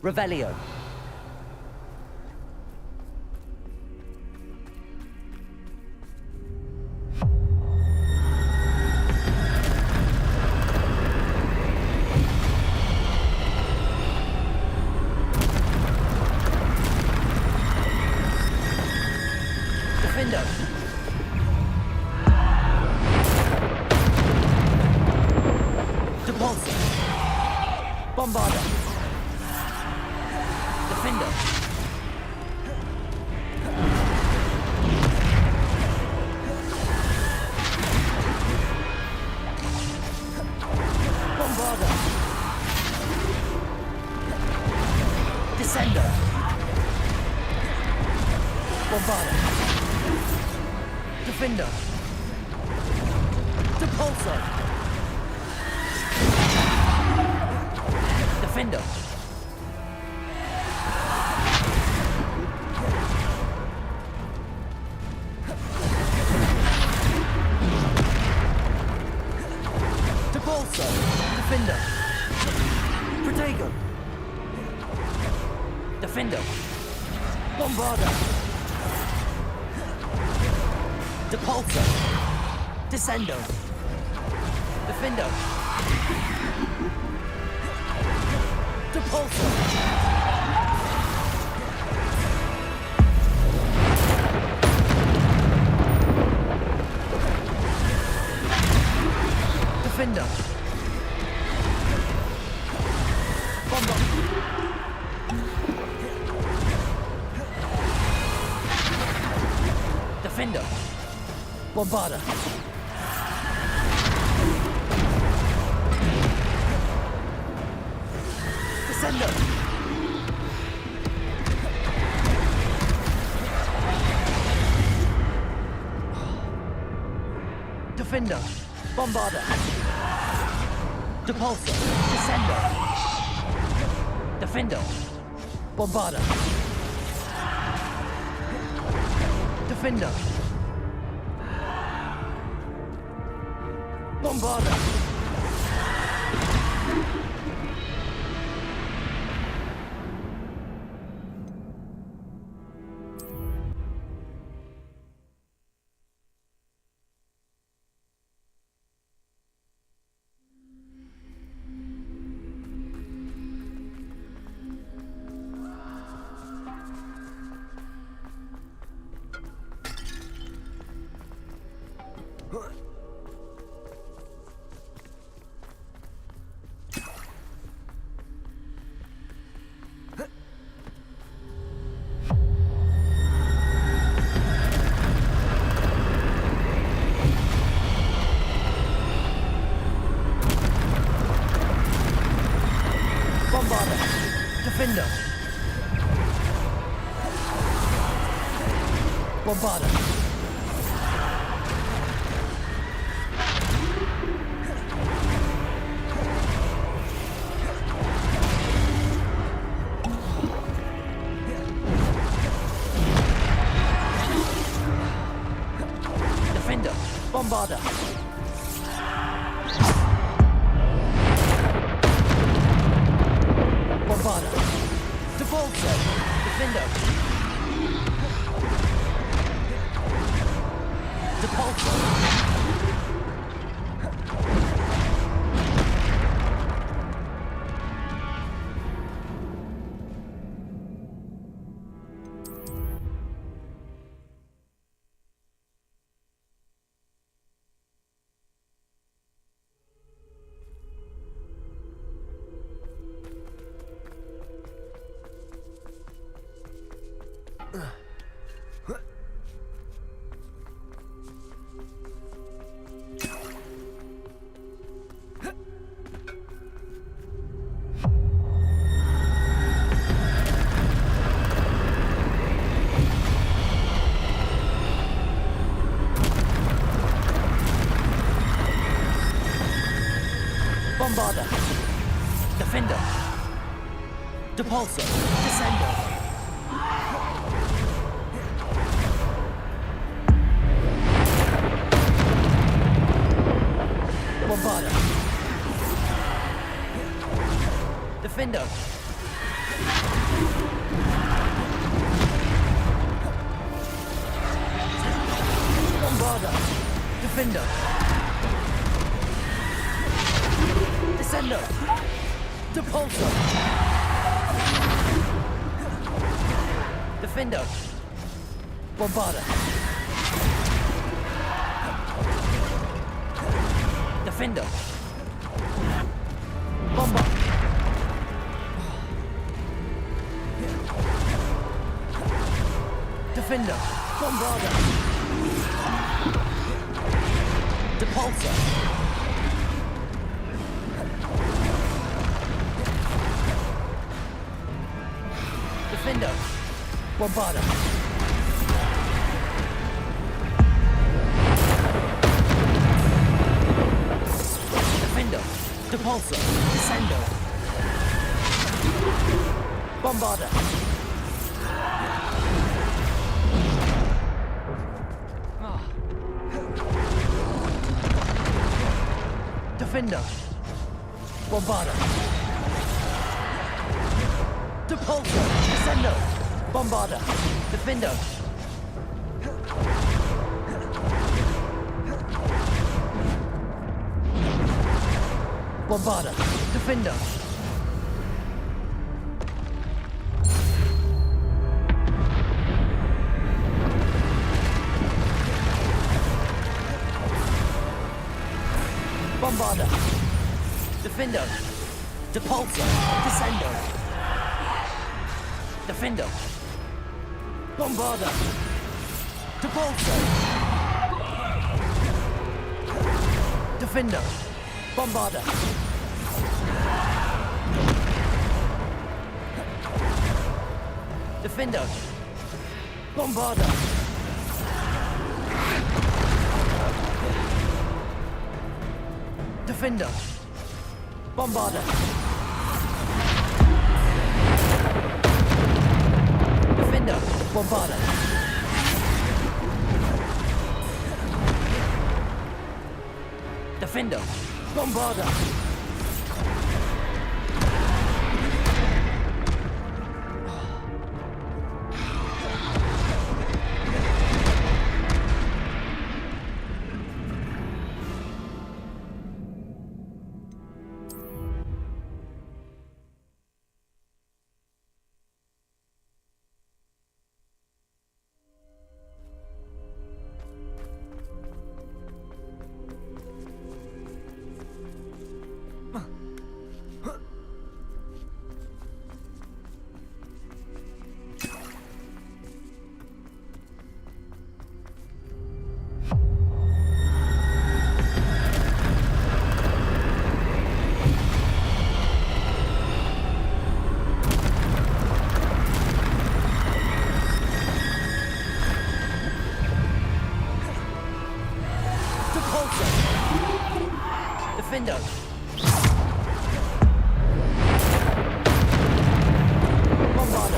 Revelio. Defender. Depulsor. Bombarder. Defender. Bombarder. Descender. Bombarder. Defender. Depulsor. Defender. Depulsor. Defender. Protego. Defender. Bombarder. Depulsor. Descendo. Defender. Depulsor. Defender. Bomber. Defender. Bombarder. Descender. Defender. Bombarder. Depulsor. Descender. Defender. Bombarder. Defender. Bombarder. Bombarder. Defender. Bombarder. Defender. Bombarder. Bombarder. Depulsor. Defender. Depulsor. Bombarder. Defender. Depulsor. Descender. Defender. Bombarder. Defender. Descender. Depulsor. Defender. Bombarder. Defender. Bomber. Defender. Bombarder. Depulsor. Defender. Bombarder. Defender. Depulsor. Descender. Bombarder. Defender. Bombarder. Depulsor. Descender. Bombarder. Defender. Bombarder. Defender. Bombarder. Defender. Depulsor. Descender. Defender. Bombarder. Depulsor. Defender. Bombarder. Defender. Bombarder. Defender. Bombarder. Defender. Bombarder. Defender. Bombarder. Defender.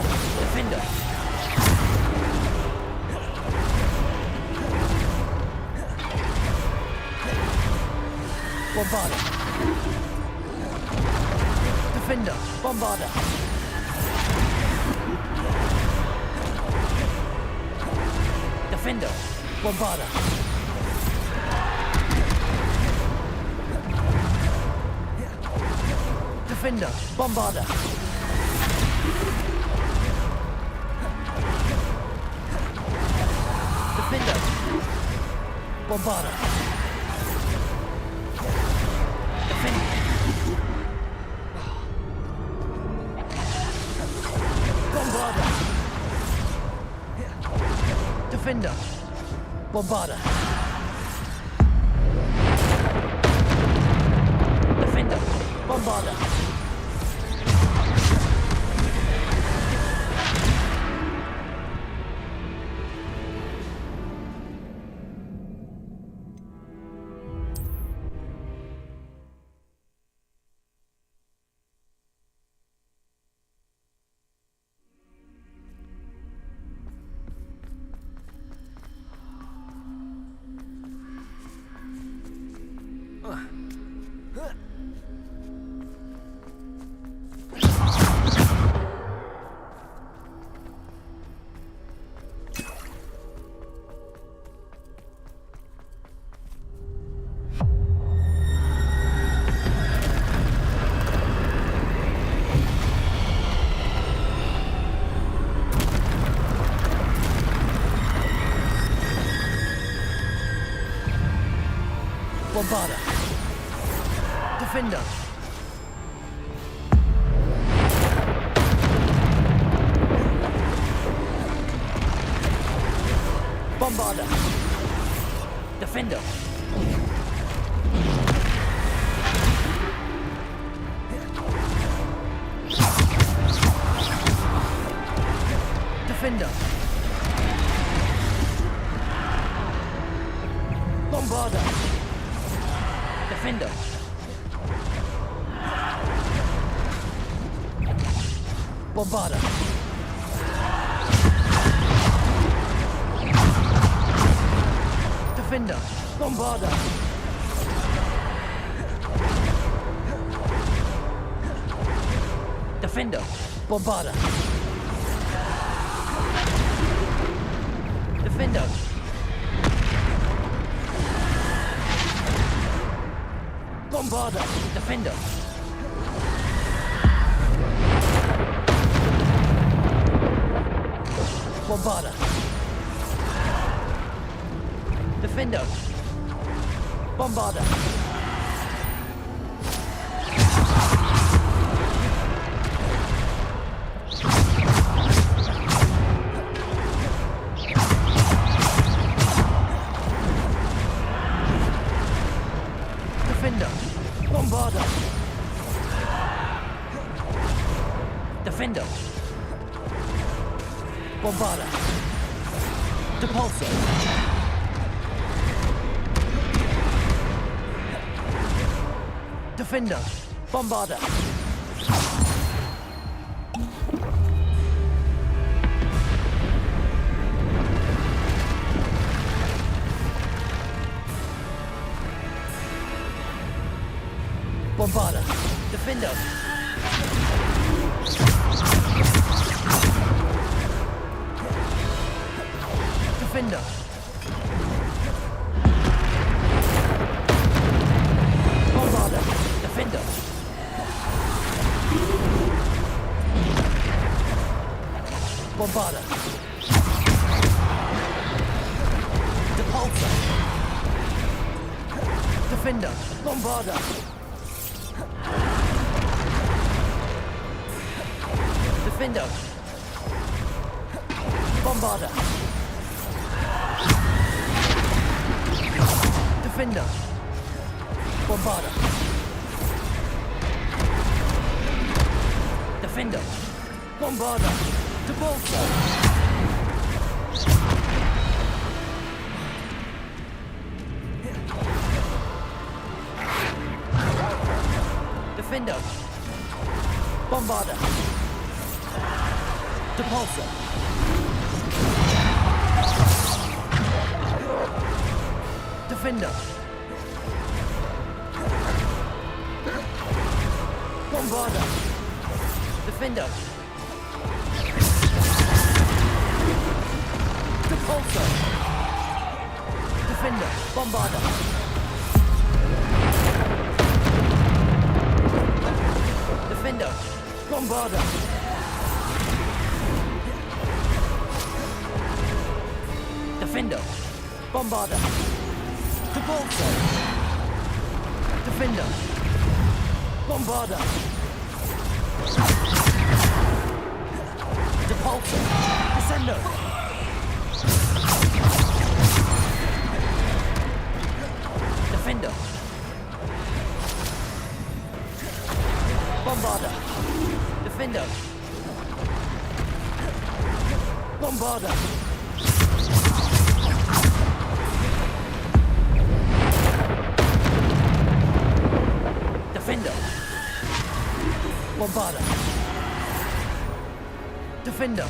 Bombarder. Defender. Bombarder. Defender. Bombarder. Defender. Bombarder. Defender. Bombarder. Defender. Bombarder. Defender. Bombarder. Defender. Bombarder. Defender. Bombarder. Bombarder. Defender. Bombarder. Defender. Defender. Bombarder. Defender. Bombarder. Defender. Bombarder. Defender. Bombarder. Defender. Bombarder. Defender. Bombarder. Defender. Bombarder. Defender. Bombarder. Defender. Bombarder. Depulsor. Defender. Bombarder. Bombarder. Defender. Defender. Bombarder. Defender. Bombarder. Depulsor. Defender. Bombarder. Defender. Bombarder. Defender. Bombarder. Defender. Bombarder. Depulsor. Defender. Bombarder. Depulsor. Defender. Bombarder. Defender. Depulsor. Defender. Bombarder. Defender. Bombarder. Defender. Bombarder. Depulsor. Defender. Bombarder. Depulsor. Descender. Defender. Bombarder. Defender. Bombarder. Defender. Bombarder. Defender.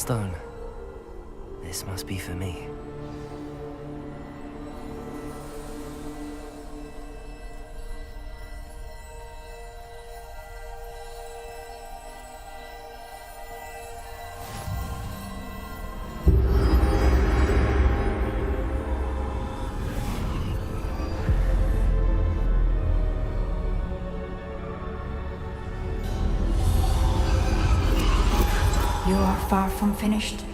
stone. This must be for me. You are far from finished.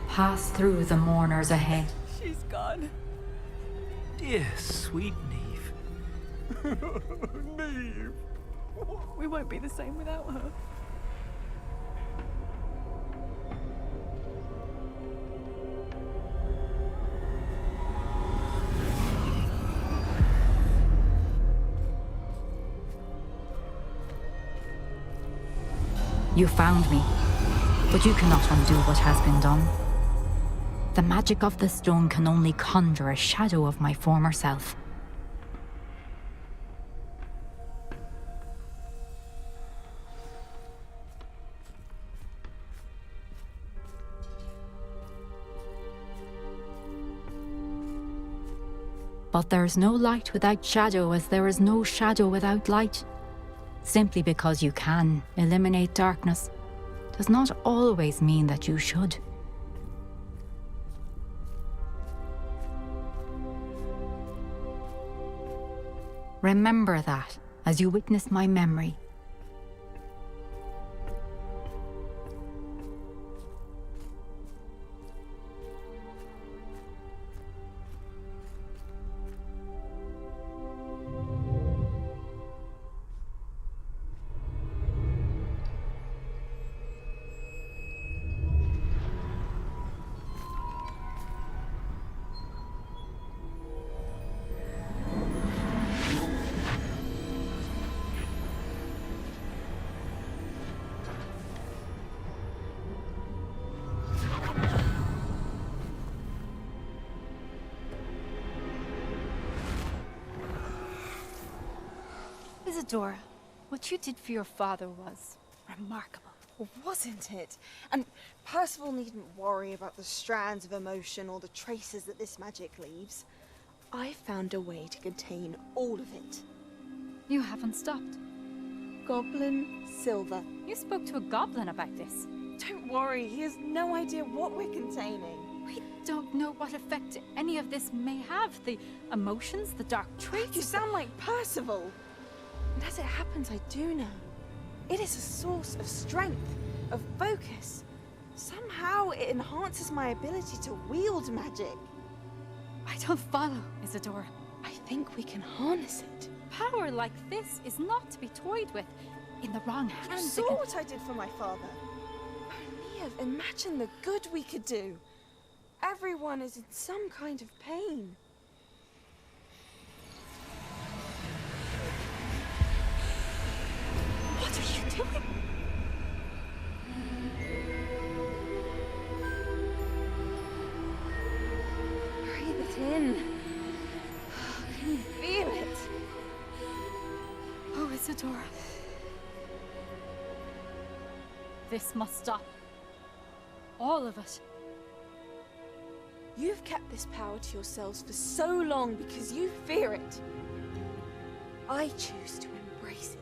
Pass through the mourners ahead. She's gone. Dear sweet Neve. Neve. We won't be the same without her. You found me, but you cannot undo what has been done. The magic of the stone can only conjure a shadow of my former self. But there is no light without shadow, as there is no shadow without light. Simply because you can eliminate darkness does not always mean that you should. Remember that as you witness my memory. Isadora, what you did for your father was remarkable. Well, wasn't it? And Percival needn't worry about the strands of emotion or the traces that this magic leaves. I found a way to contain all of it. You haven't stopped. Goblin Silver. You spoke to a goblin about this. Don't worry, he has no idea what we're containing. We don't know what effect any of this may have. The emotions, the dark traits. You sound like Percival. And as it happens, I do know. It is a source of strength, of focus. Somehow it enhances my ability to wield magic. I don't follow, Isadora. I think we can harness it. Power like this is not to be toyed with. In the wrong You hands, saw what I did for my father. Only imagine the good we could do. Everyone is in some kind of pain. What are you doing? Breathe it in. Can you feel it? Oh, Isadora. This must stop. All of it. You've kept this power to yourselves for so long because you fear it. I choose to embrace it.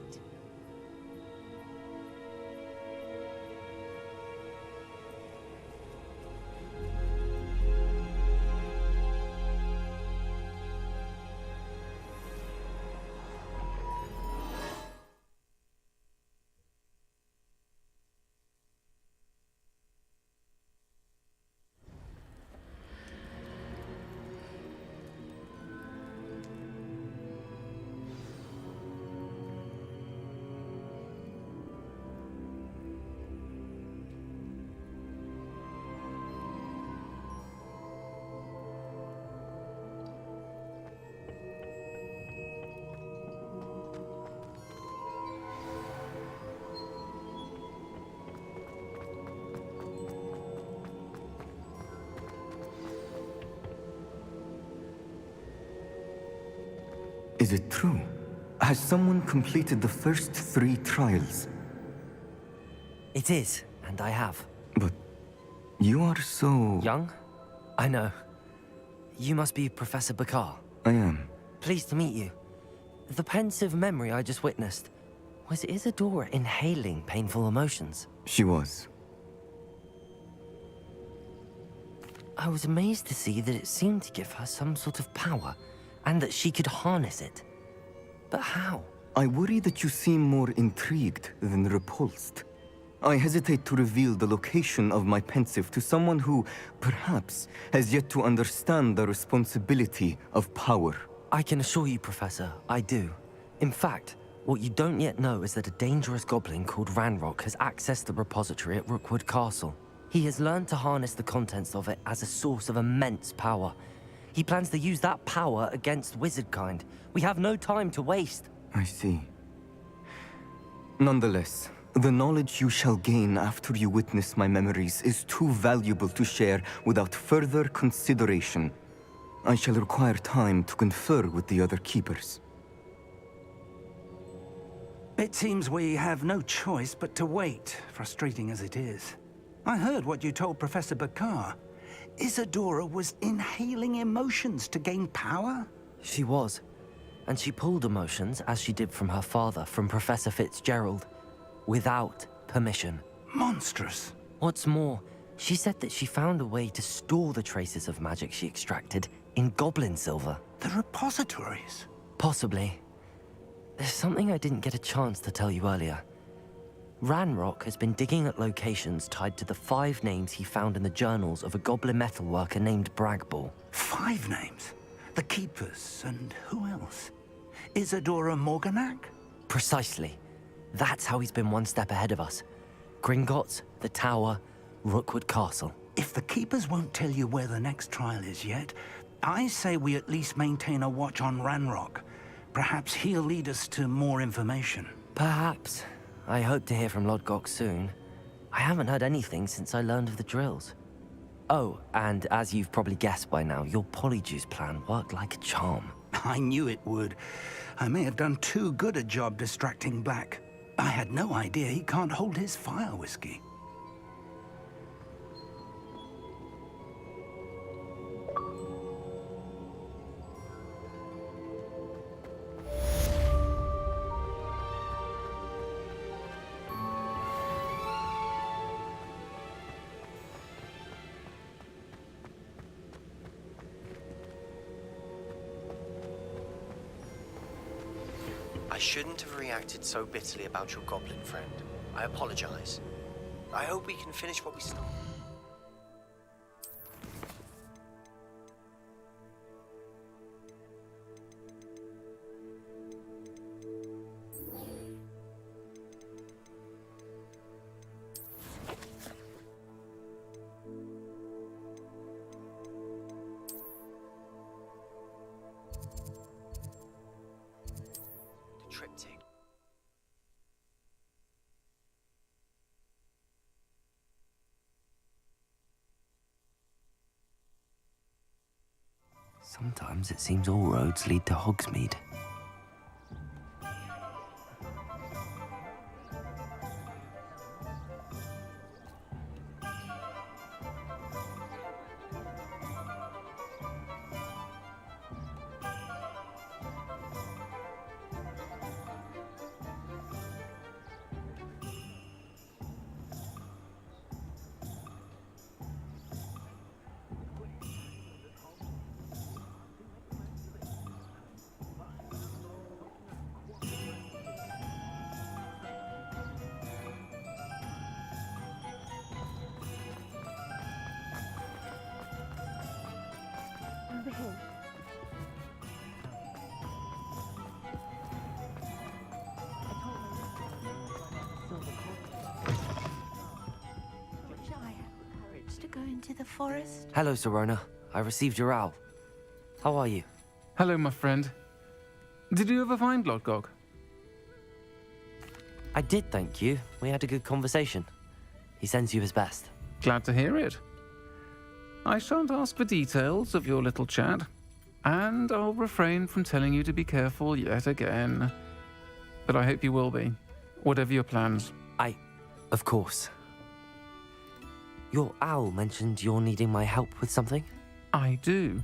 Is it true? Has someone completed the first 3 trials? It is, and I have. But You are so... Young? I know. You must be Professor Bakar. I am. Pleased to meet you. The pensive memory I just witnessed, was Isadora inhaling painful emotions? She was. I was amazed to see that it seemed to give her some sort of power, and that she could harness it. But how? I worry that you seem more intrigued than repulsed. I hesitate to reveal the location of my pensive to someone who, perhaps, has yet to understand the responsibility of power. I can assure you, Professor, I do. In fact, what you don't yet know is that a dangerous goblin called Ranrock has accessed the repository at Rookwood Castle. He has learned to harness the contents of it as a source of immense power. He plans to use that power against wizardkind. We have no time to waste. I see. Nonetheless, the knowledge you shall gain after you witness my memories is too valuable to share without further consideration. I shall require time to confer with the other keepers. It seems we have no choice but to wait, frustrating as it is. I heard what you told Professor Bakar. Isadora was inhaling emotions to gain power? She was. And she pulled emotions, as she did from her father, from Professor Fitzgerald, without permission. Monstrous. What's more, she said that she found a way to store the traces of magic she extracted in goblin silver. The repositories? Possibly. There's something I didn't get a chance to tell you earlier. Ranrock has been digging at locations tied to the 5 names he found in the journals of a goblin metalworker named Bragball. 5 names? The Keepers, and who else? Isadora Morganac? Precisely. That's how he's been one step ahead of us. Gringotts, the Tower, Rookwood Castle. If the Keepers won't tell you where the next trial is yet, I say we at least maintain a watch on Ranrock. Perhaps he'll lead us to more information. Perhaps. I hope to hear from Lodgok soon. I haven't heard anything since I learned of the drills. Oh, and as you've probably guessed by now, your Polyjuice plan worked like a charm. I knew it would. I may have done too good a job distracting Black. I had no idea he can't hold his fire whiskey. I shouldn't have reacted so bitterly about your goblin friend. I apologize. I hope we can finish what we started. Triptych. Sometimes it seems all roads lead to Hogsmeade. Over here. Wish I had the courage to go into the forest. Hello, Serona. I received your owl. How are you? Hello, my friend. Did you ever find Lodgok? I did, thank you. We had a good conversation. He sends you his best. Glad to hear it. I shan't ask for details of your little chat, and I'll refrain from telling you to be careful yet again. But I hope you will be, whatever your plans. Of course. Your owl mentioned you're needing my help with something? I do.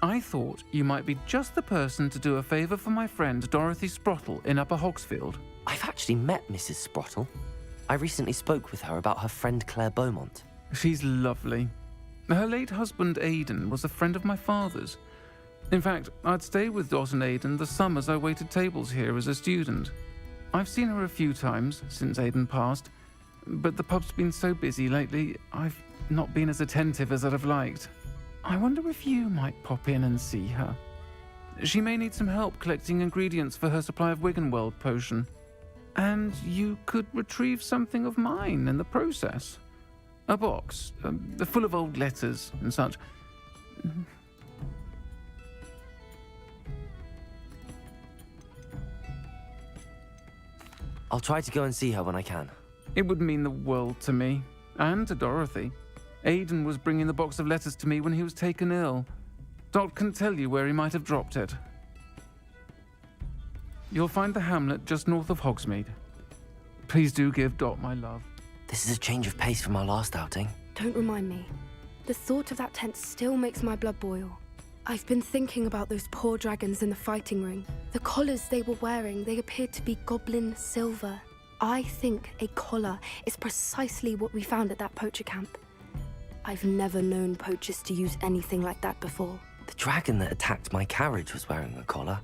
I thought you might be just the person to do a favour for my friend Dorothy Sprottle in Upper Hogsfield. I've actually met Mrs. Sprottle. I recently spoke with her about her friend Claire Beaumont. She's lovely. Her late husband Aidan was a friend of my father's. In fact, I'd stayed with Dot and Aidan the summers I waited tables here as a student. I've seen her a few times since Aidan passed, but the pub's been so busy lately, I've not been as attentive as I'd have liked. I wonder if you might pop in and see her. She may need some help collecting ingredients for her supply of Wiggenweld potion. And you could retrieve something of mine in the process. A box, full of old letters and such. I'll try to go and see her when I can. It would mean the world to me, and to Dorothy. Aidan was bringing the box of letters to me when he was taken ill. Dot can tell you where he might have dropped it. You'll find the hamlet just north of Hogsmeade. Please do give Dot my love. This is a change of pace from our last outing. Don't remind me. The thought of that tent still makes my blood boil. I've been thinking about those poor dragons in the fighting ring. The collars they were wearing, they appeared to be goblin silver. I think a collar is precisely what we found at that poacher camp. I've never known poachers to use anything like that before. The dragon that attacked my carriage was wearing a collar,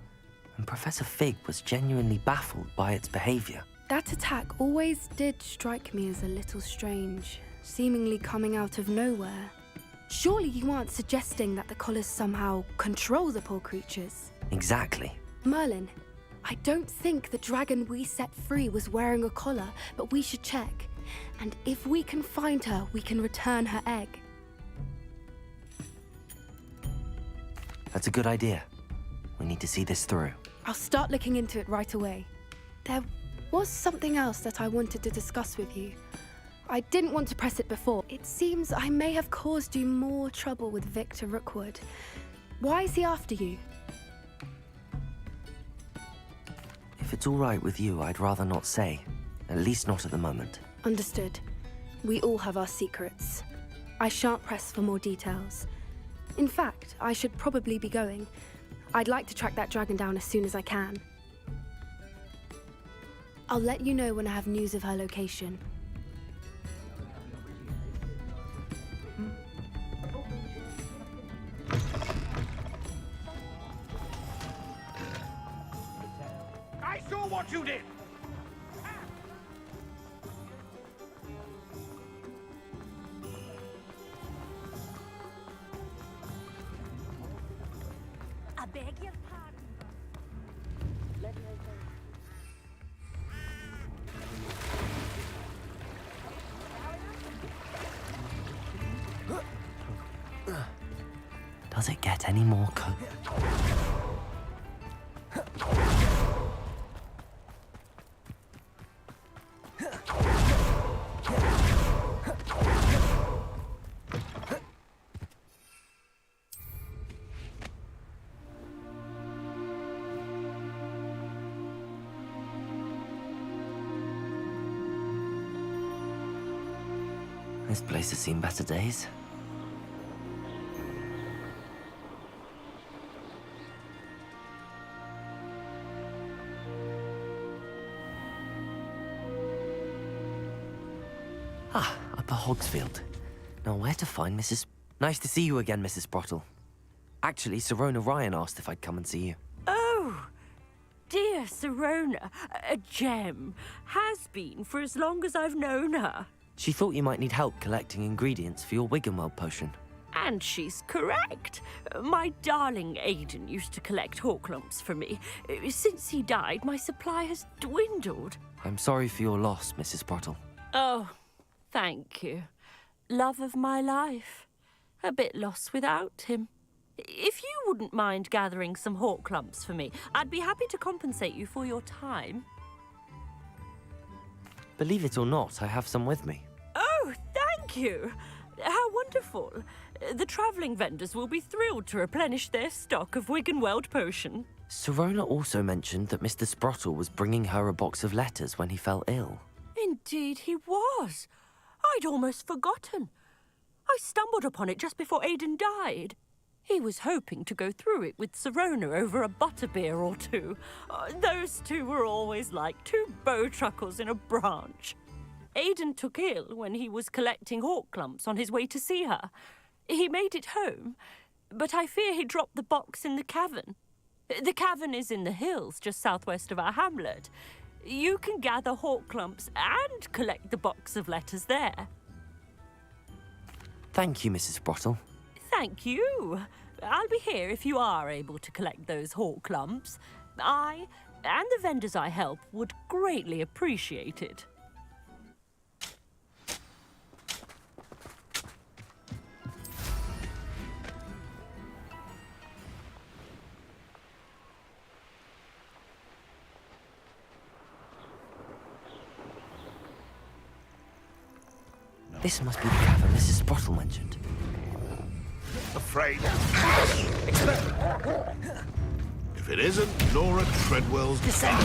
and Professor Fig was genuinely baffled by its behavior. That attack always did strike me as a little strange, seemingly coming out of nowhere. Surely you aren't suggesting that the collars somehow control the poor creatures? Exactly. Merlin, I don't think the dragon we set free was wearing a collar, but we should check. And if we can find her, we can return her egg. That's a good idea. We need to see this through. I'll start looking into it right away. There was something else that I wanted to discuss with you. I didn't want to press it before. It seems I may have caused you more trouble with Victor Rookwood. Why is he after you? If it's all right with you, I'd rather not say. At least not at the moment. Understood. We all have our secrets. I shan't press for more details. In fact, I should probably be going. I'd like to track that dragon down as soon as I can. I'll let you know when I have news of her location. I saw what you did! I beg your pardon. Does it get any more This place has seen better days. Ah, Upper Hogsfield. Now where to find Mrs... Nice to see you again, Mrs. Sprottle. Actually, Serona Ryan asked if I'd come and see you. Oh, dear Serona, a gem. Has been for as long as I've known her. She thought you might need help collecting ingredients for your Wiggenweld potion. And she's correct. My darling Aidan used to collect Horklumps for me. Since he died, my supply has dwindled. I'm sorry for your loss, Mrs. Sprottle. Oh, thank you. Love of my life. A bit lost without him. If you wouldn't mind gathering some Horklumps for me, I'd be happy to compensate you for your time. Believe it or not, I have some with me. Oh, thank you. How wonderful. The travelling vendors will be thrilled to replenish their stock of Wiggenweld potion. Serona also mentioned that Mr. Sprottle was bringing her a box of letters when he fell ill. Indeed he was. I'd almost forgotten. I stumbled upon it just before Aidan died. He was hoping to go through it with Sirona over a butterbeer or two. Those two were always like two bowtruckles in a branch. Aidan took ill when he was collecting hawk clumps on his way to see her. He made it home, but I fear he dropped the box in the cavern. The cavern is in the hills just southwest of our hamlet. You can gather hawk clumps and collect the box of letters there. Thank you, Mrs. Sprottle. Thank you. I'll be here if you are able to collect those hawk clumps. I and the vendors I help would greatly appreciate it. This must be the cavern Mrs. Sprottle mentioned. Afraid. If it isn't, Nora Treadwell's Descender.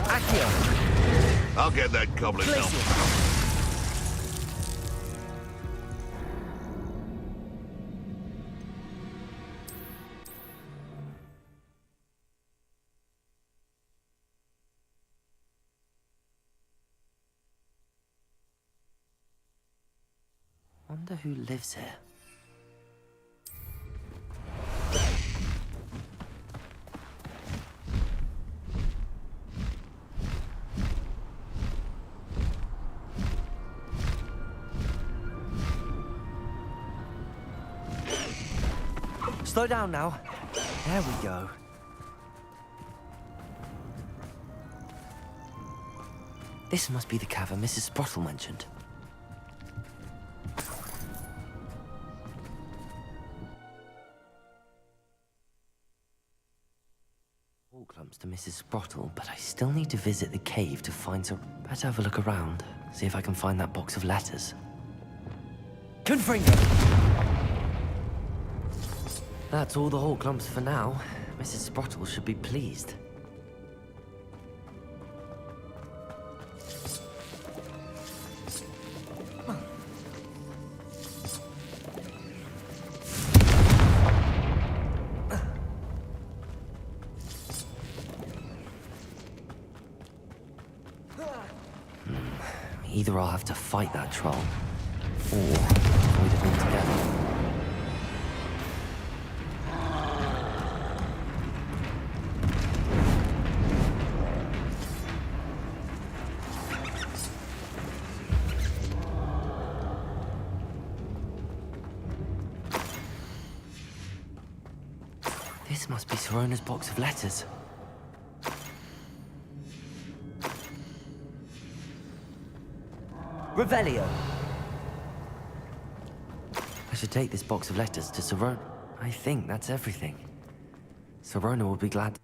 Accio. I'll get that goblin helmet. Wonder who lives here. Slow down now. There we go. This must be the cavern Mrs. Sprottle mentioned. All clumps to Mrs. Sprottle, but I still need to visit the cave to find some... Better have a look around, see if I can find that box of letters. Confringo! That's all the hall clumps for now. Mrs. Sprottle should be pleased. Either I'll have to fight that troll, or avoid it altogether. This must be Sirona's box of letters. Revelio. I should take this box of letters to Sirona. I think that's everything. Sirona will be glad.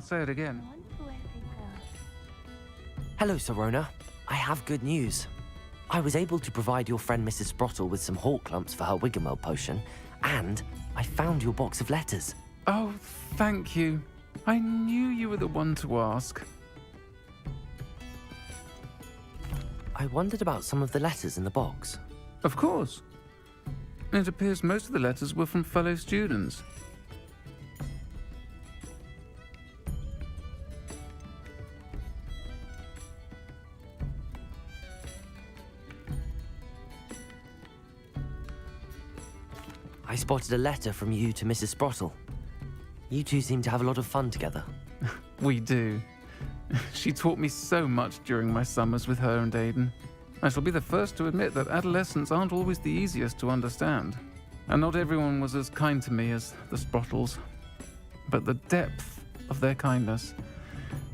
say it again. Hello, Sorona. I have good news. I was able to provide your friend Mrs. Sprottle with some hawk lumps for her Wiggenweld potion, and I found your box of letters. Oh, thank you. I knew you were the one to ask. I wondered about some of the letters in the box. Of course. It appears most of the letters were from fellow students. I spotted a letter from you to Mrs. Sprottle. You two seem to have a lot of fun together. We do. She taught me so much during my summers with her and Aidan. I shall be the first to admit that adolescents aren't always the easiest to understand. And not everyone was as kind to me as the Sprottles. But the depth of their kindness,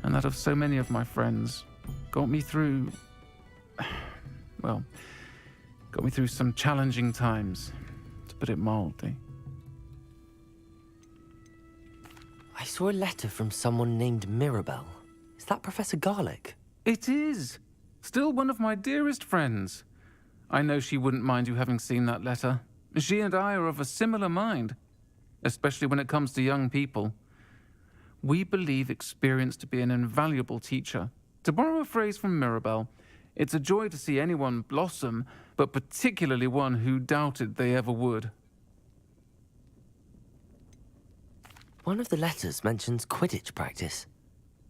and that of so many of my friends, got me through... well, got me through some challenging times, to put it mildly. I saw a letter from someone named Mirabelle. Is that Professor Garlick? It is! Still one of my dearest friends. I know she wouldn't mind you having seen that letter. She and I are of a similar mind, especially when it comes to young people. We believe experience to be an invaluable teacher. To borrow a phrase from Mirabelle, it's a joy to see anyone blossom, but particularly one who doubted they ever would. One of the letters mentions Quidditch practice.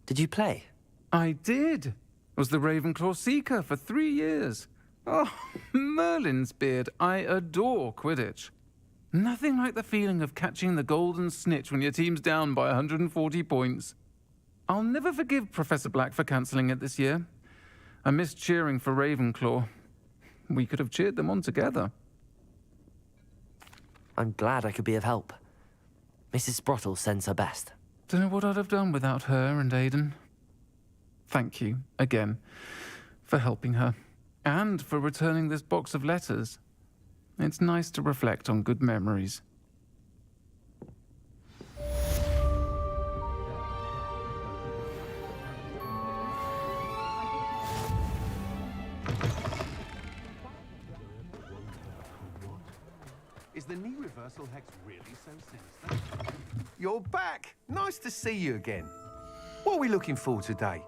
Did you play? I did. Was the Ravenclaw Seeker for 3 years. Oh, Merlin's beard, I adore Quidditch. Nothing like the feeling of catching the golden snitch when your team's down by 140 points. I'll never forgive Professor Black for cancelling it this year. I missed cheering for Ravenclaw. We could have cheered them on together. I'm glad I could be of help. Mrs. Sprottle sends her best. Don't know what I'd have done without her and Aidan. Thank you, again, for helping her, and for returning this box of letters. It's nice to reflect on good memories. Is the knee reversal hex really so sinister? You're back! Nice to see you again. What are we looking for today?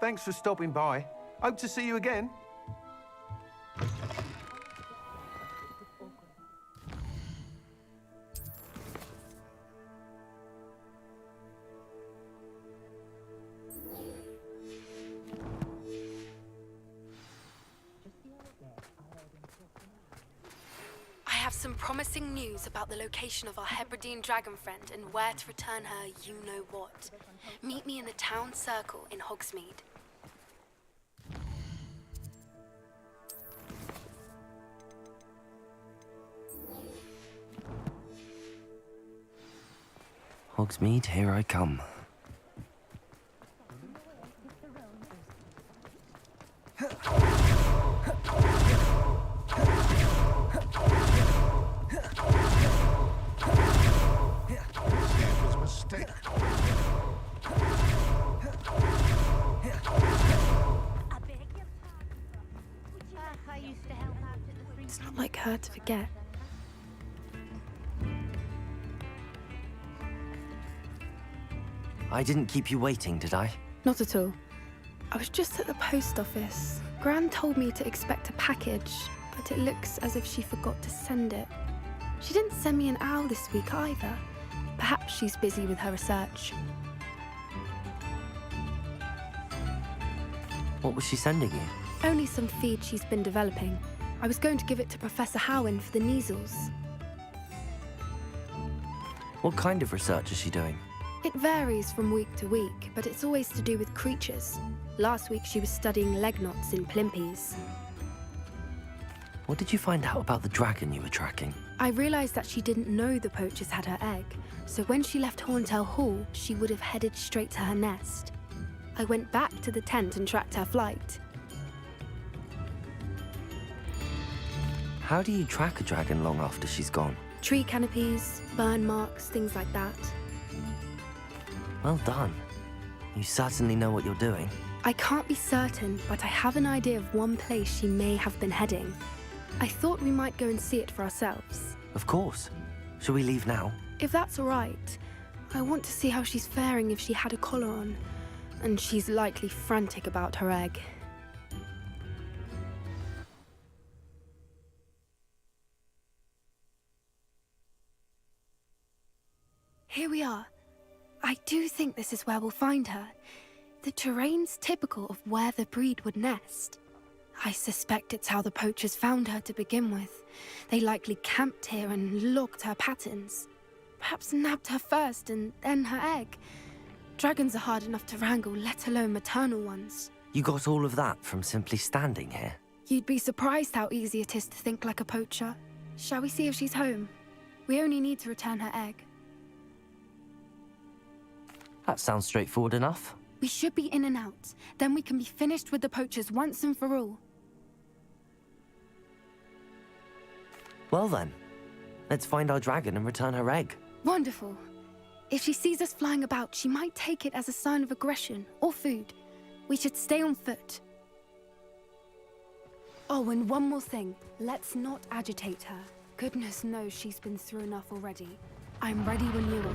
Thanks for stopping by. Hope to see you again. I have some promising news about the location of our Hebridean dragon friend and where to return her you-know-what. Meet me in the town circle in Hogsmeade. Hogsmeade, here I come. It's not like her to forget. I didn't keep you waiting, did I? Not at all. I was just at the post office. Gran told me to expect a package, but it looks as if she forgot to send it. She didn't send me an owl this week either. Perhaps she's busy with her research. What was she sending you? Only some feed she's been developing. I was going to give it to Professor Howin for the measles. What kind of research is she doing? It varies from week to week, but it's always to do with creatures. Last week she was studying leg knots in plimpies. What did you find out about the dragon you were tracking? I realized that she didn't know the poachers had her egg, so when she left Horntail Hall, she would have headed straight to her nest. I went back to the tent and tracked her flight. How do you track a dragon long after she's gone? Tree canopies, burn marks, things like that. Well done. You certainly know what you're doing. I can't be certain, but I have an idea of one place she may have been heading. I thought we might go and see it for ourselves. Of course. Shall we leave now? If that's all right. I want to see how she's faring if she had a collar on. And she's likely frantic about her egg. Here we are. I do think this is where we'll find her. The terrain's typical of where the breed would nest. I suspect it's how the poachers found her to begin with. They likely camped here and logged her patterns. Perhaps nabbed her first and then her egg. Dragons are hard enough to wrangle, let alone maternal ones. You got all of that from simply standing here? You'd be surprised how easy it is to think like a poacher. Shall we see if she's home? We only need to return her egg. That sounds straightforward enough. We should be in and out. Then we can be finished with the poachers once and for all. Well then, let's find our dragon and return her egg. Wonderful. If she sees us flying about, she might take it as a sign of aggression or food. We should stay on foot. Oh, and one more thing. Let's not agitate her. Goodness knows she's been through enough already. I'm ready when you are.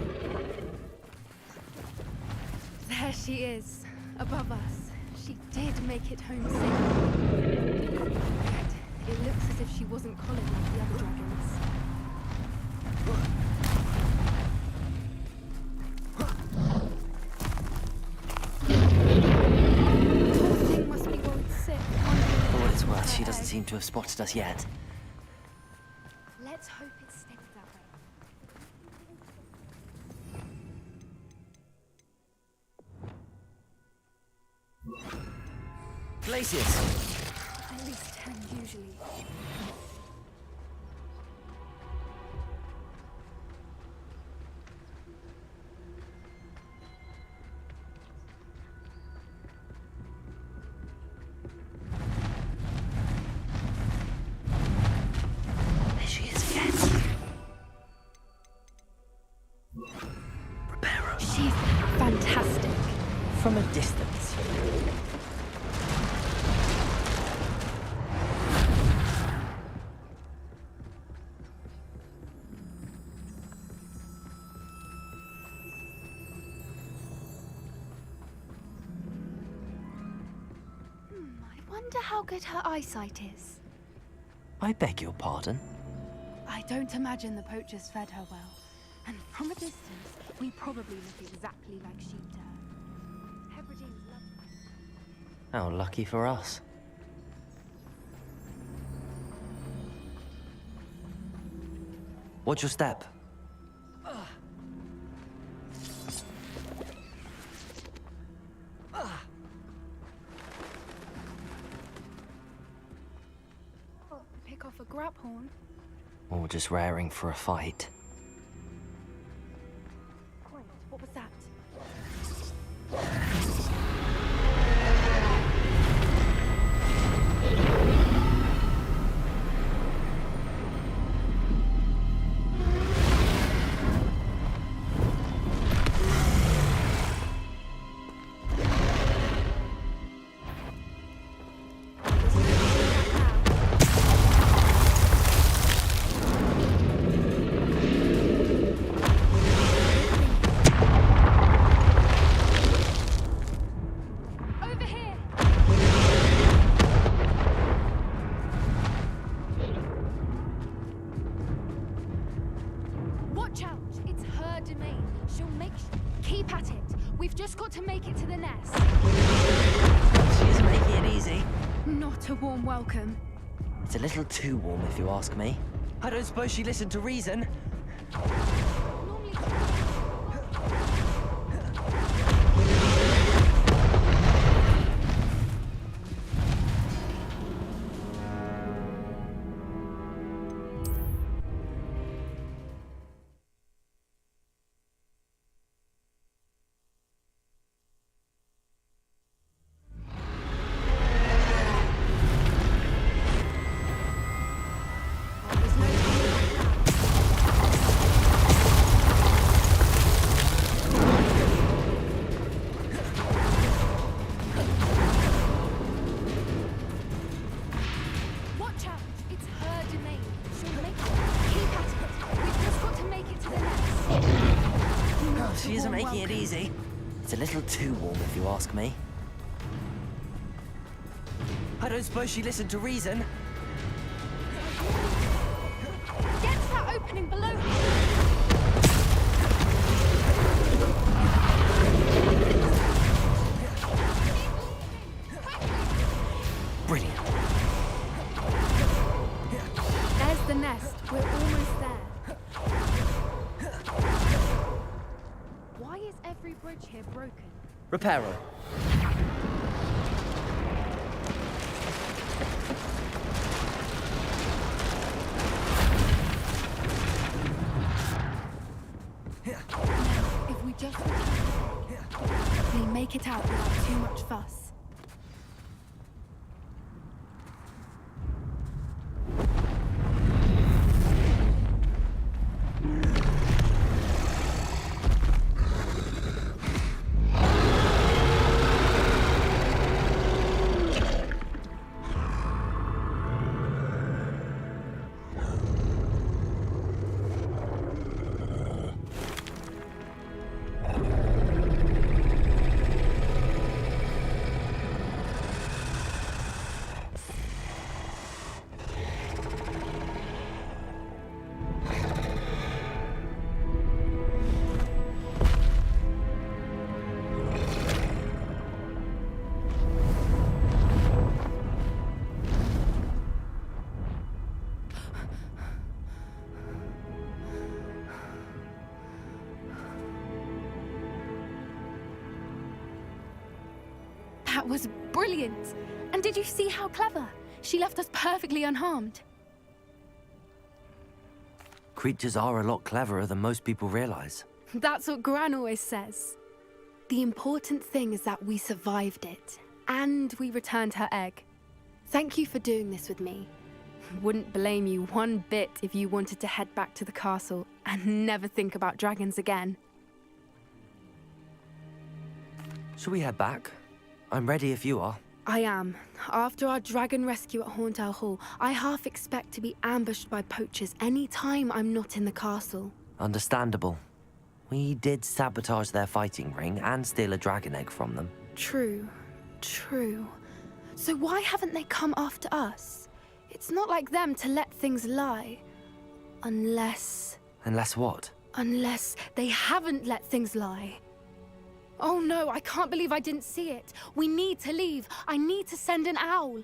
There she is, above us. She did make it home safe. Yet, it looks as if she wasn't collared like the other dragons. Poor thing must be worried sick. For what it's worth, she doesn't seem to have spotted us yet. Let's hope it stays that way. Glacius! At least 10 usually. There she is again. Prepare her. She's fantastic. From a distance. I wonder how good her eyesight is. I beg your pardon? I don't imagine the poachers fed her well. And from a distance, we probably look exactly like sheep to her. Hebrideans love her. How lucky for us. Watch your step. Pick off a grab horn. Or just raring for a fight. Quiet, what was that? Keep at it. We've just got to make it to the nest. She's making it easy. Not a warm welcome. It's a little too warm, if you ask me. I don't suppose she listened to reason. Normally... taking it easy. It's a little too warm, if you ask me. I don't suppose she listened to reason. Get to that opening below. Brilliant. There's the nest. We're almost there. Why is every bridge here broken? Reparo. If we just we make it out without too much fuss. That was brilliant! And did you see how clever? She left us perfectly unharmed. Creatures are a lot cleverer than most people realize. That's what Gran always says. The important thing is that we survived it, and we returned her egg. Thank you for doing this with me. Wouldn't blame you one bit if you wanted to head back to the castle and never think about dragons again. Shall we head back? I'm ready if you are. I am. After our dragon rescue at Hauntow Hall, I half expect to be ambushed by poachers any time I'm not in the castle. Understandable. We did sabotage their fighting ring and steal a dragon egg from them. True. True. So why haven't they come after us? It's not like them to let things lie. Unless... Unless what? Unless they haven't let things lie. Oh no, I can't believe I didn't see it. We need to leave. I need to send an owl.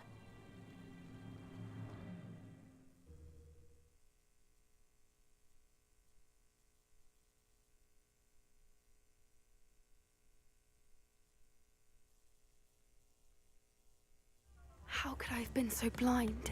How could I have been so blind?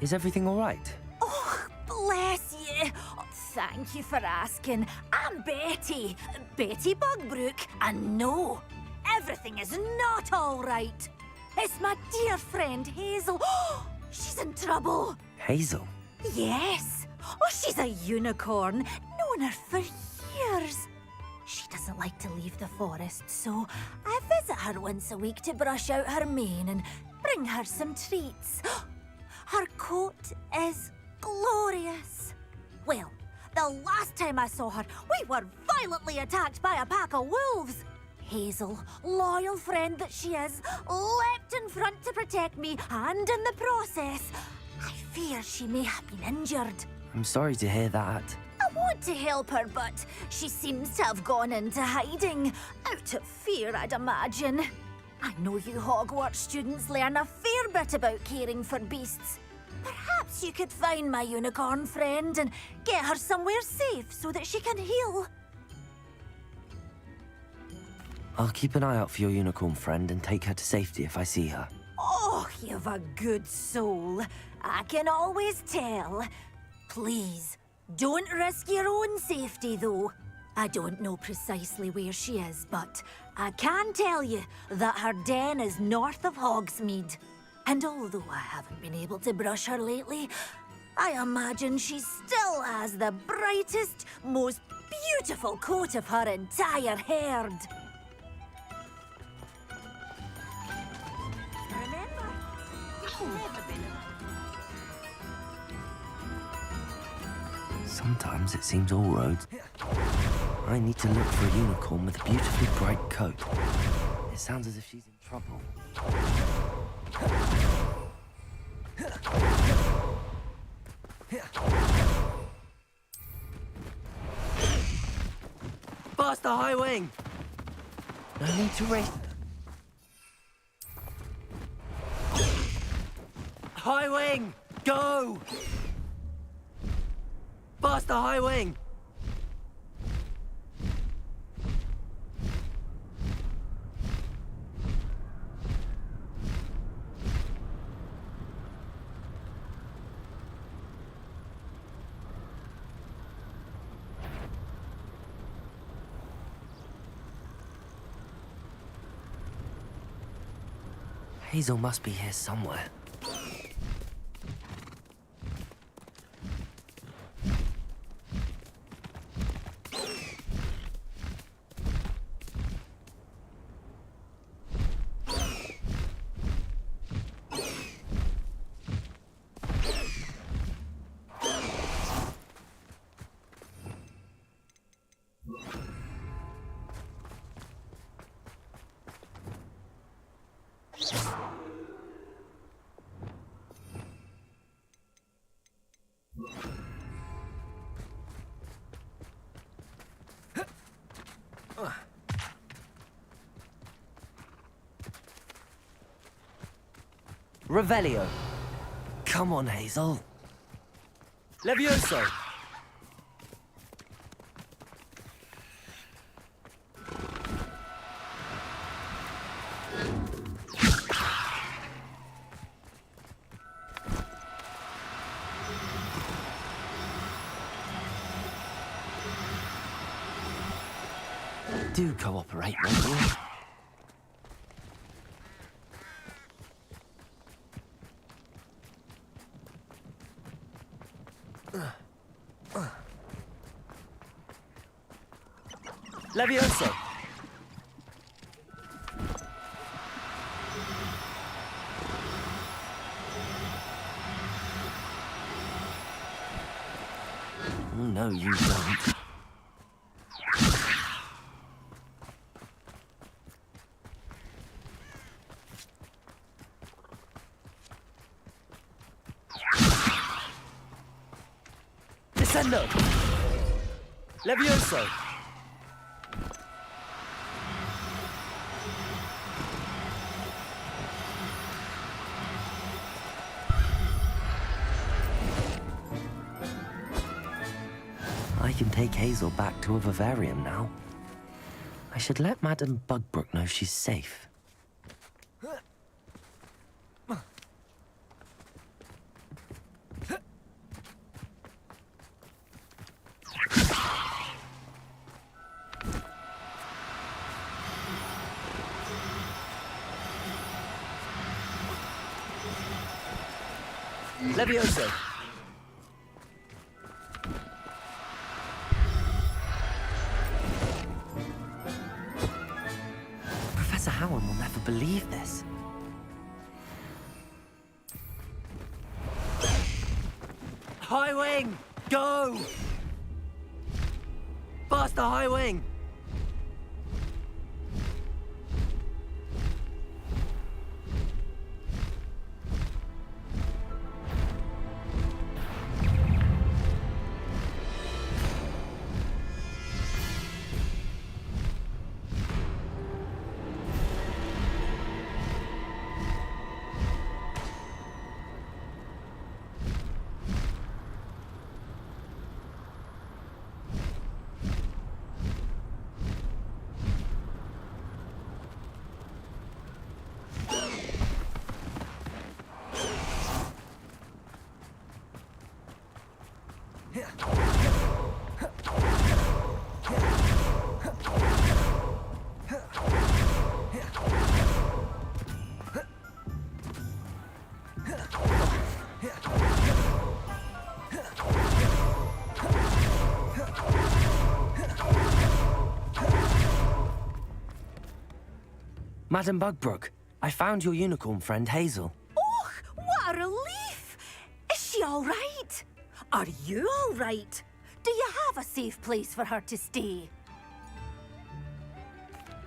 Is everything all right? Oh, bless you. Thank you for asking. I'm Betty. Betty Bugbrook. And no, everything is not all right. It's my dear friend Hazel. She's in trouble. Hazel? Yes. Oh, she's a unicorn. Known her for years. She doesn't like to leave the forest, so I visit her once a week to brush out her mane and bring her some treats. Her coat is glorious. Well, the last time I saw her, we were violently attacked by a pack of wolves. Hazel, loyal friend that she is, leapt in front to protect me, and in the process, I fear she may have been injured. I'm sorry to hear that. I want to help her, but she seems to have gone into hiding. Out of fear, I'd imagine. I know you Hogwarts students learn a fair bit about caring for beasts. Perhaps you could find my unicorn friend and get her somewhere safe so that she can heal. I'll keep an eye out for your unicorn friend and take her to safety if I see her. Oh, you've a good soul. I can always tell. Please, don't risk your own safety, though. I don't know precisely where she is, but I can tell you that her den is north of Hogsmeade. And although I haven't been able to brush her lately, I imagine she still has the brightest, most beautiful coat of her entire herd. Remember, you've never been Sometimes it seems all roads. I need to look for a unicorn with a beautifully bright coat. It sounds as if she's in trouble. Past the high wing! No need to race. High wing! Go! Past the high wing! Hazel must be here somewhere. Revelio. Come on, Hazel. Levioso. Do cooperate, won't you? Levioso! Oh, no, you don't. Descendo! Levioso! I can take Hazel back to a vivarium now. I should let Madame Bugbrook know she's safe. Levioso! Professor Howard will never believe this. High wing! Go! Past the high wing! Madam Bugbrook, I found your unicorn friend Hazel. Oh, what a relief! Is she all right? Are you all right? Do you have a safe place for her to stay?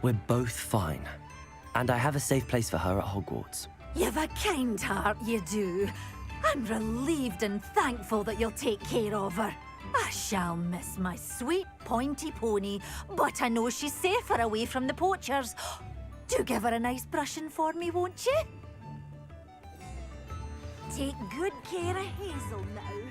We're both fine. And I have a safe place for her at Hogwarts. You've a kind heart, you do. I'm relieved and thankful that you'll take care of her. I shall miss my sweet pointy pony, but I know she's safer away from the poachers. Do give her a nice brushing for me, won't you? Take good care of Hazel now.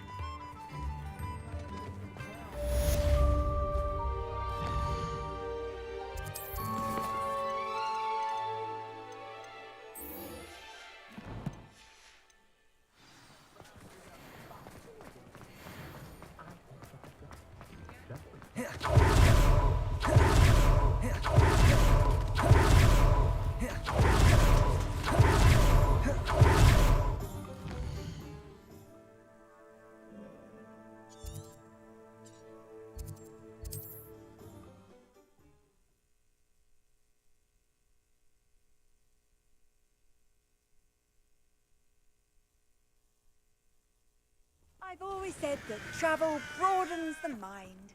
I've always said that travel broadens the mind.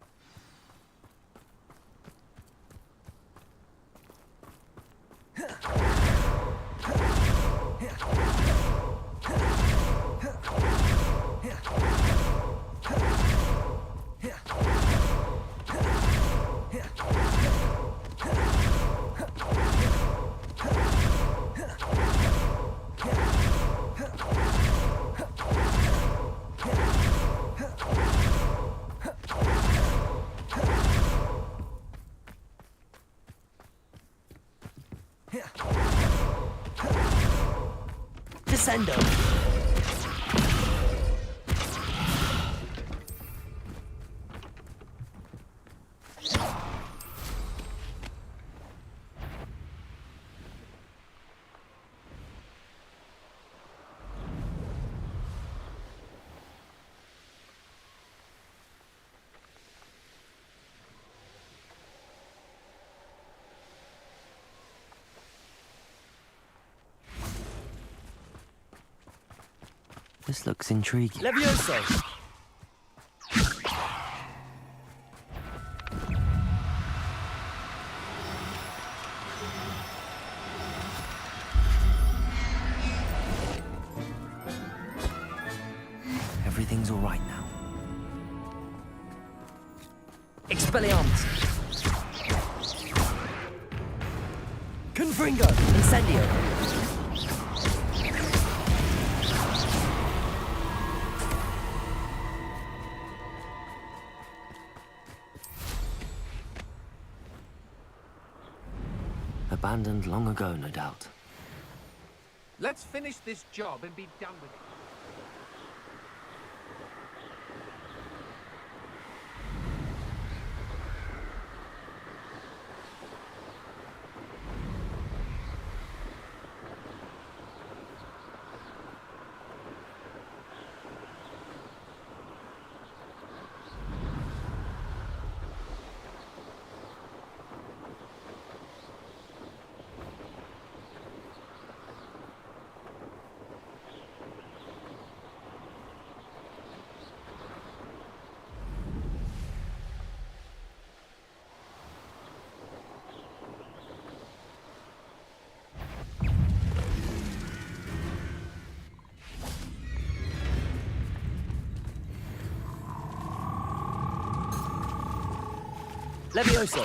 Descendo. This looks intriguing. Levioso! Everything's all right now. Expelliarmus! Confringo! Incendio! Abandoned long ago, no doubt. Let's finish this job and be done with it. Levioso!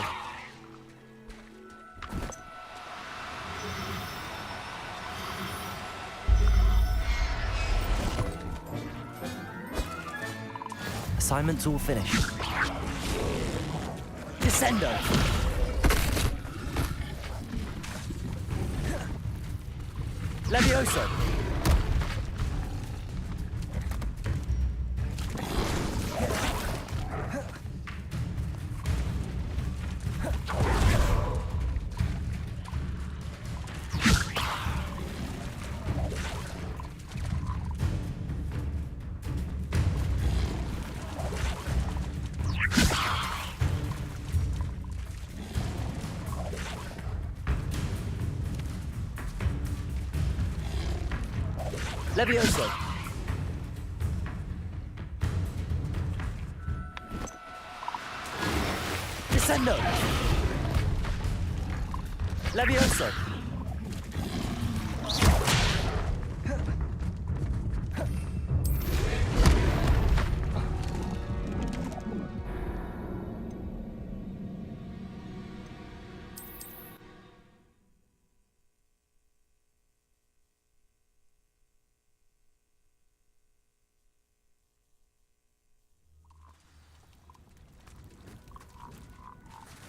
Assignment's all finished. Descendo! Levioso! Levioso! Descendo! Levioso!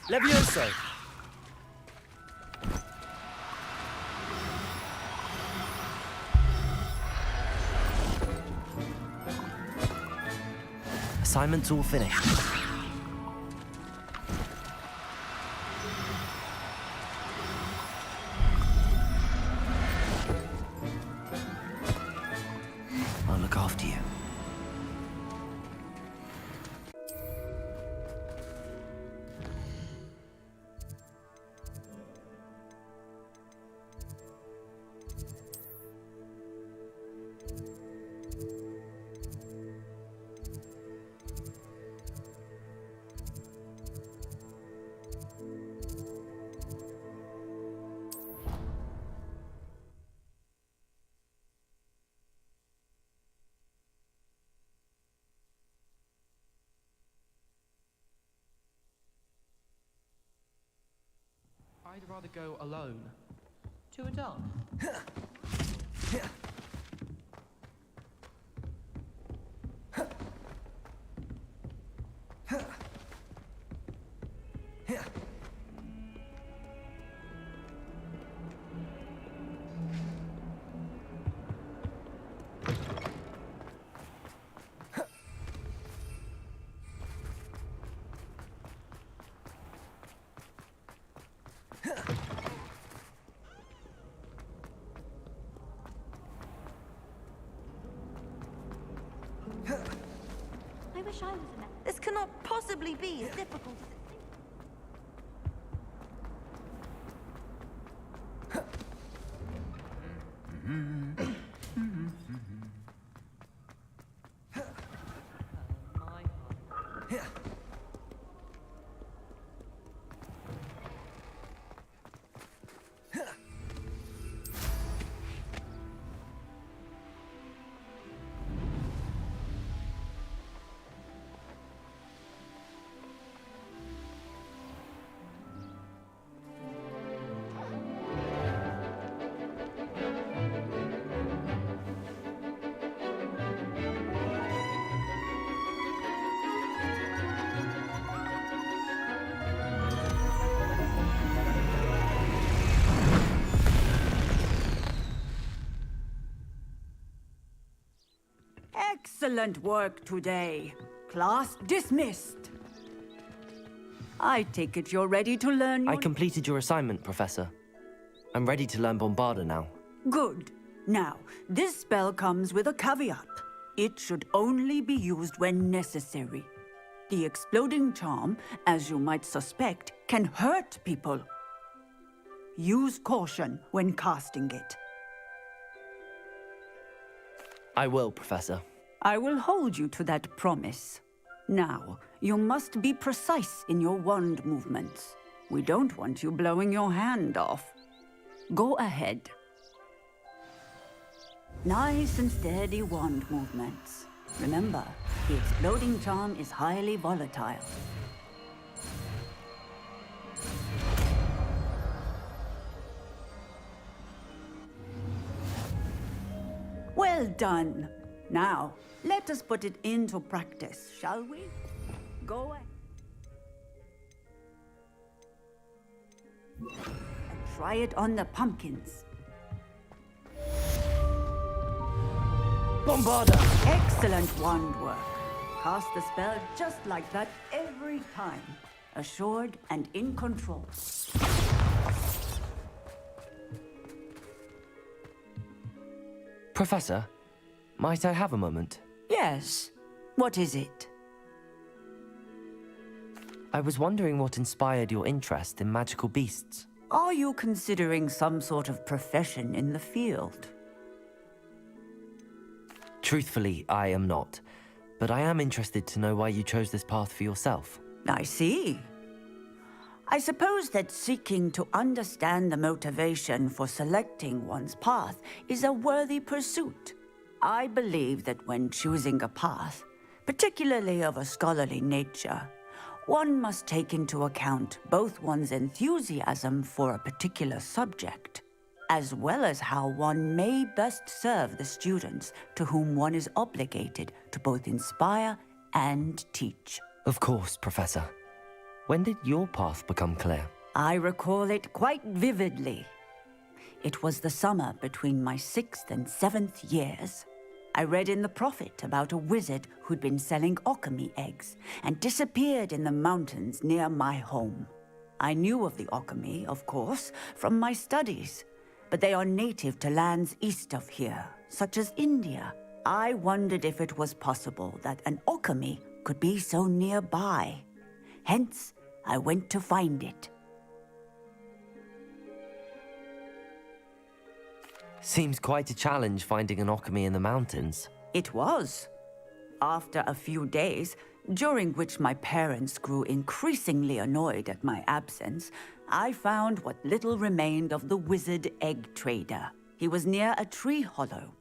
Levioso! Assignment's all finished. I'll look after you. I'd rather go alone. To a dance. I wish I was a man. This cannot possibly be as difficult as it seems. Excellent work today. Class dismissed. I take it you're ready to learn your... I completed your assignment, Professor. I'm ready to learn Bombarda now. Good. Now, this spell comes with a caveat. It should only be used when necessary. The exploding charm, as you might suspect, can hurt people. Use caution when casting it. I will, Professor. I will hold you to that promise. Now, you must be precise in your wand movements. We don't want you blowing your hand off. Go ahead. Nice and steady wand movements. Remember, the exploding charm is highly volatile. Well done. Now, let us put it into practice, shall we? Go ahead. And try it on the pumpkins. Bombarda! Excellent wand work. Cast the spell just like that every time. Assured and in control. Professor, might I have a moment? Yes. What is it? I was wondering what inspired your interest in magical beasts. Are you considering some sort of profession in the field? Truthfully, I am not. But I am interested to know why you chose this path for yourself. I see. I suppose that seeking to understand the motivation for selecting one's path is a worthy pursuit. I believe that when choosing a path, particularly of a scholarly nature, one must take into account both one's enthusiasm for a particular subject, as well as how one may best serve the students to whom one is obligated to both inspire and teach. Of course, Professor. When did your path become clear? I recall it quite vividly. It was the summer between my 6th and 7th years. I read in the Prophet about a wizard who'd been selling alchemy eggs and disappeared in the mountains near my home. I knew of the alchemy, of course, from my studies, but they are native to lands east of here, such as India. I wondered if it was possible that an alchemy could be so nearby. Hence, I went to find it. Seems quite a challenge finding an alchemy in the mountains. It was. After a few days, during which my parents grew increasingly annoyed at my absence, I found what little remained of the wizard egg trader. He was near a tree hollow.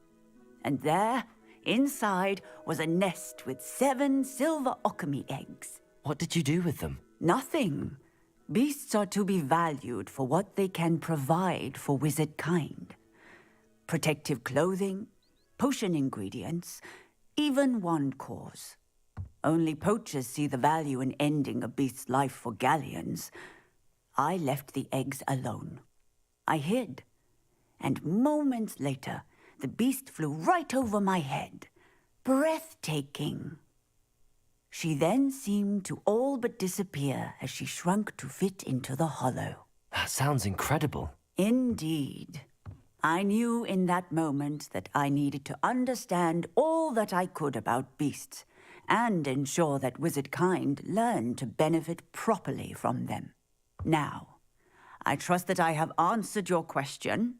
And there, inside, was a nest with 7 silver alchemy eggs. What did you do with them? Nothing. Beasts are to be valued for what they can provide for wizard kind. Protective clothing, potion ingredients, even wand cores. Only poachers see the value in ending a beast's life for galleons. I left the eggs alone. I hid, and moments later, the beast flew right over my head. Breathtaking. She then seemed to all but disappear as she shrunk to fit into the hollow. That sounds incredible. Indeed. I knew in that moment that I needed to understand all that I could about beasts and ensure that wizard kind learned to benefit properly from them. Now, I trust that I have answered your question.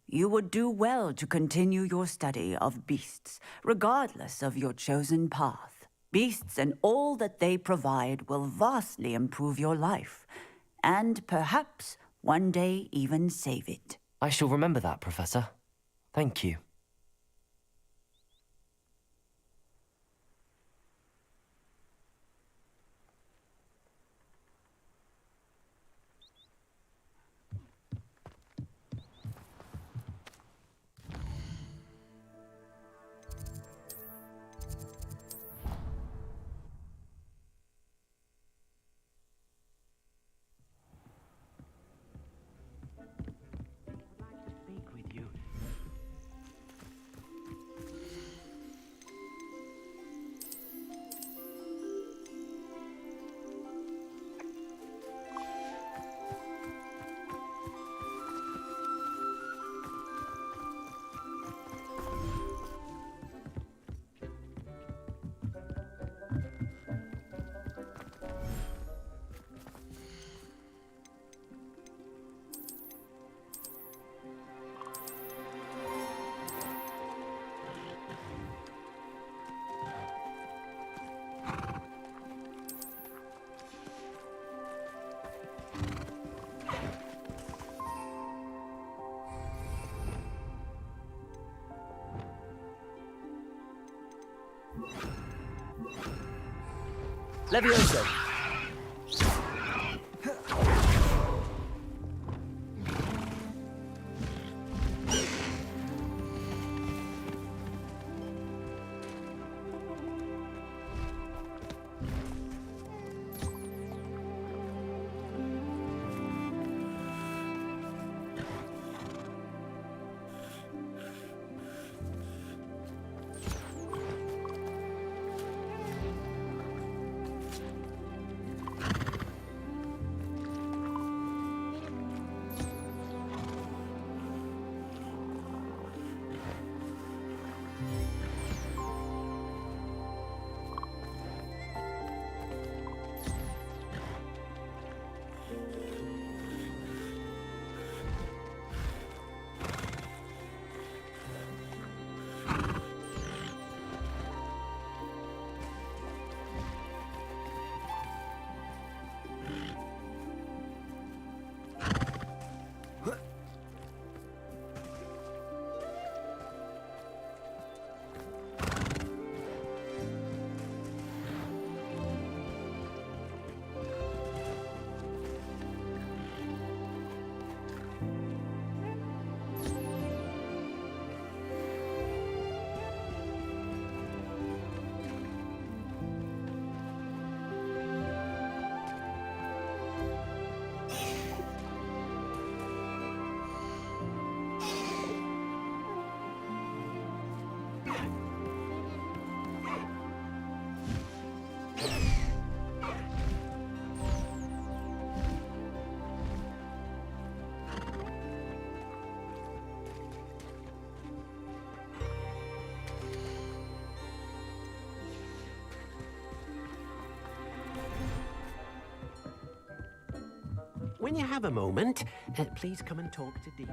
You would do well to continue your study of beasts, regardless of your chosen path. Beasts and all that they provide will vastly improve your life, and perhaps one day even save it. I shall remember that, Professor. Thank you. Levioso. when you have a moment, please come and talk to Deke.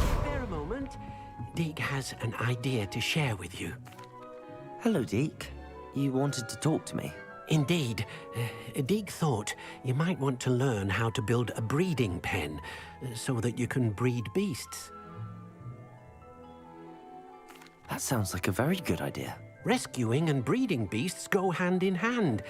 Spare a moment. Deke has an idea to share with you. Hello, Deke. You wanted to talk to me? Indeed. Deke thought you might want to learn how to build a breeding pen so that you can breed beasts. That sounds like a very good idea. Rescuing and breeding beasts go hand in hand.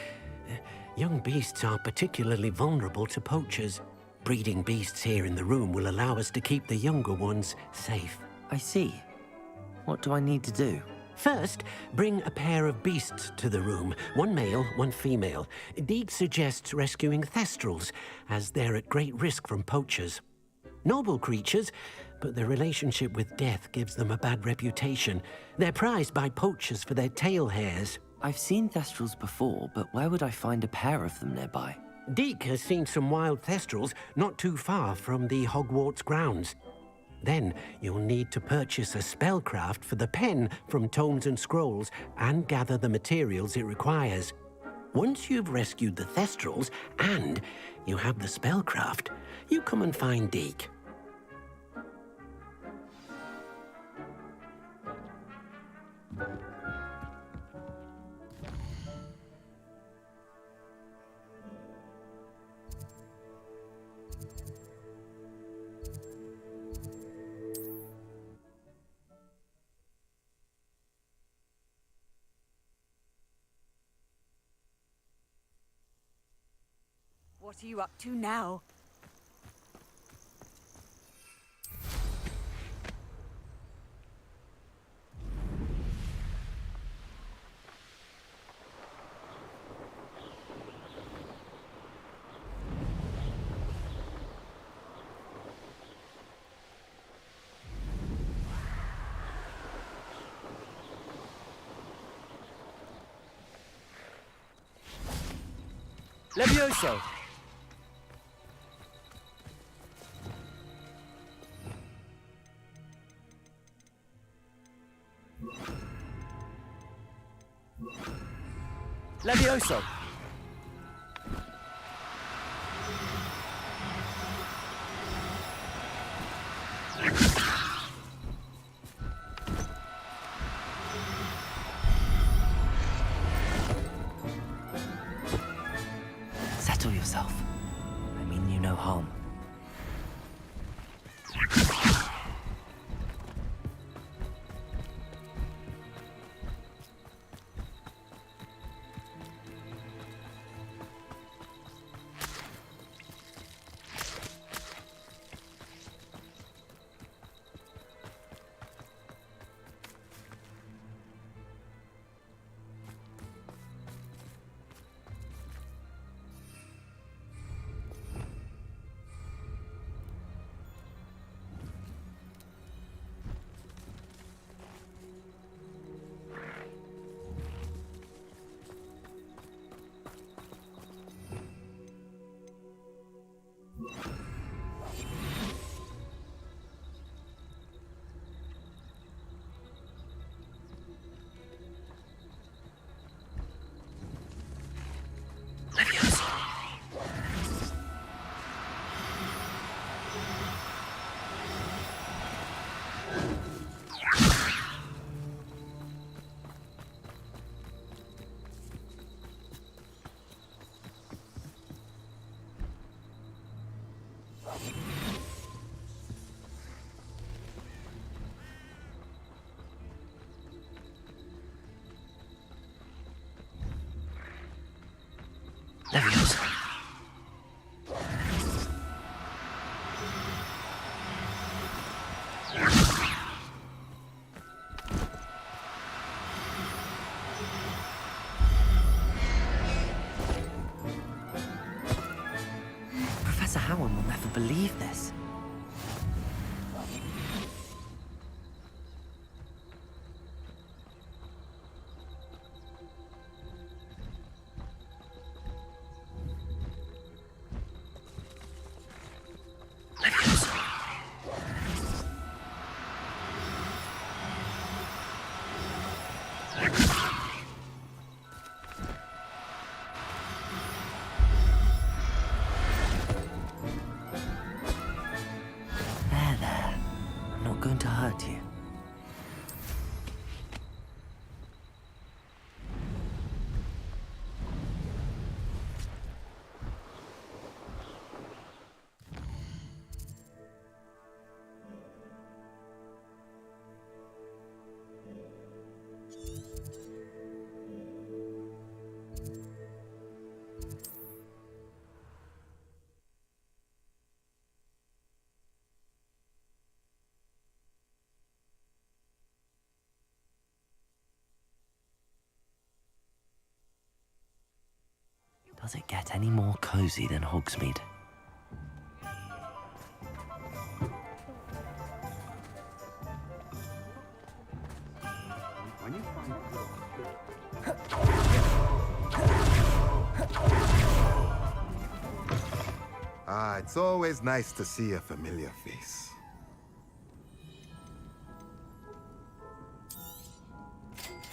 Young beasts are particularly vulnerable to poachers. Breeding beasts here in the room will allow us to keep the younger ones safe. I see. What do I need to do? First, bring a pair of beasts to the room. One male, one female. Deke suggests rescuing thestrals, as they're at great risk from poachers. Noble creatures, but their relationship with death gives them a bad reputation. They're prized by poachers for their tail hairs. I've seen thestrals before, but where would I find a pair of them nearby? Deke has seen some wild thestrals not too far from the Hogwarts grounds. Then you'll need to purchase a spellcraft for the pen from Tomes and Scrolls and gather the materials it requires. Once you've rescued the thestrals and you have the spellcraft, you come and find Deke. What are you up to now? Levioso! Levioso! Settle yourself. I mean you no harm. Levioso. Professor Howard will never believe this. Going to hurt you. Does it get any more cozy than Hogsmeade? Ah, it's always nice to see a familiar face.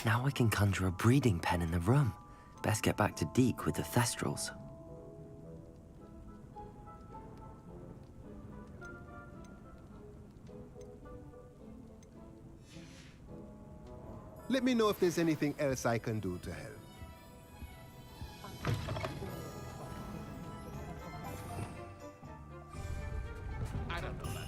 Now I can conjure a breeding pen in the room. Best get back to Deke with the Thestrals. Let me know if there's anything else I can do to help. I don't know that.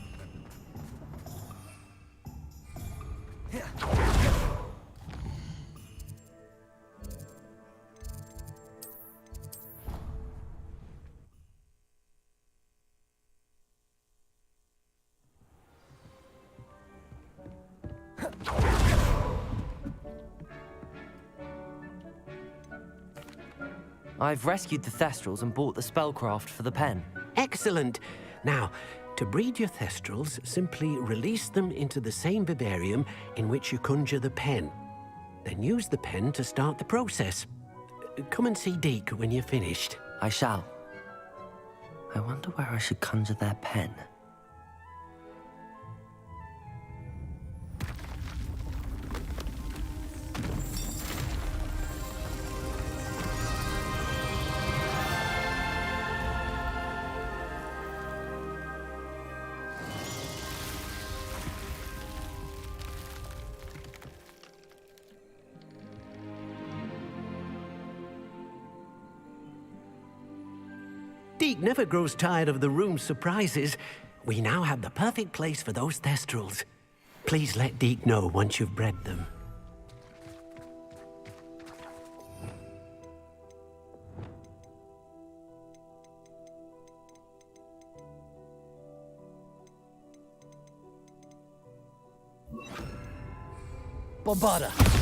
I've rescued the Thestrals and bought the spellcraft for the pen. Excellent. Now, to breed your Thestrals, simply release them into the same vivarium in which you conjure the pen. Then use the pen to start the process. Come and see Deke when you're finished. I shall. I wonder where I should conjure their pen. Deke never grows tired of the room's surprises. We now have the perfect place for those Thestrals. Please let Deke know once you've bred them. Bombarda!